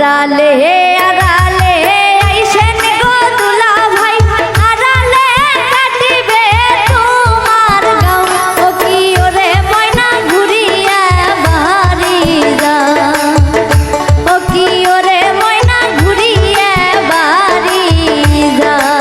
আড়ালে আড়ালে আইসেন গো দুলা ভাই আড়ালে কাটিবে তোমার গাও ও কি ওরে ময়না ঘুরিয়া বাড়ি যাও ও কি ওরে ময়না ঘুরিয়া বাড়ি যাও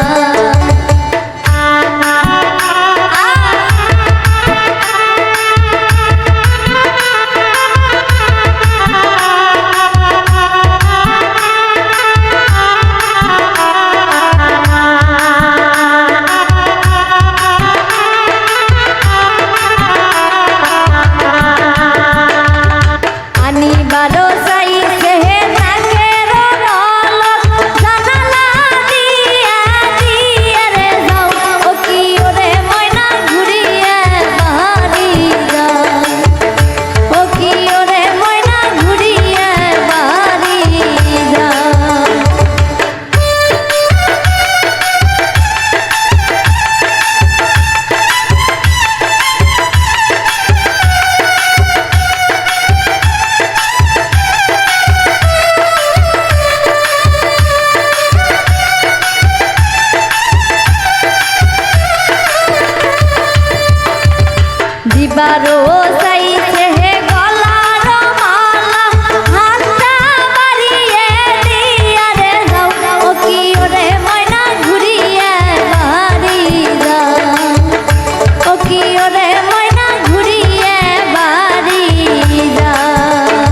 দিবারো চাইছে গলার মালা হাতটা বাড়িয়ে দিয়া রে যাও ও কি ওরে ময়না ঘুরিয়ে বাড়ি যাও ও কি ওরে ময়না ঘুরিয়ে বাড়ি যাও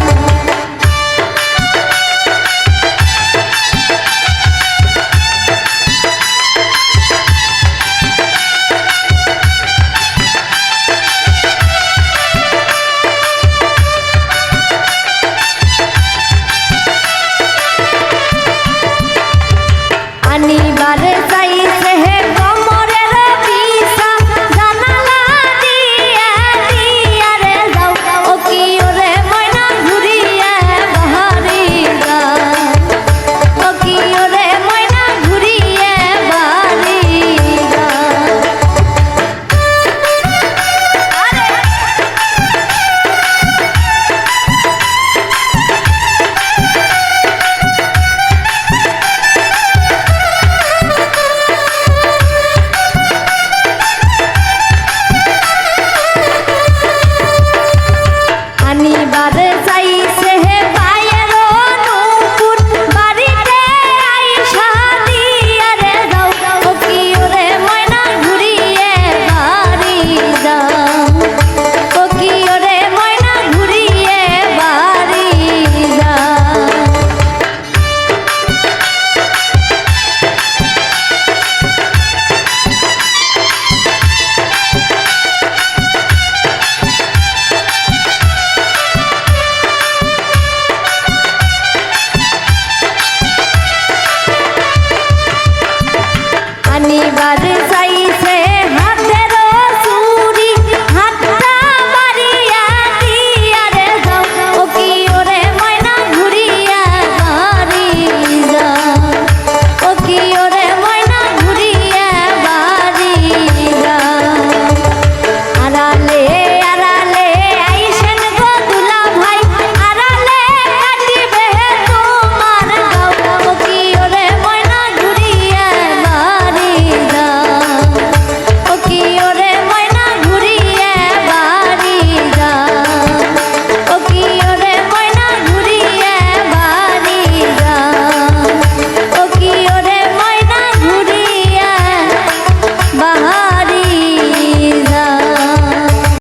আনিবারে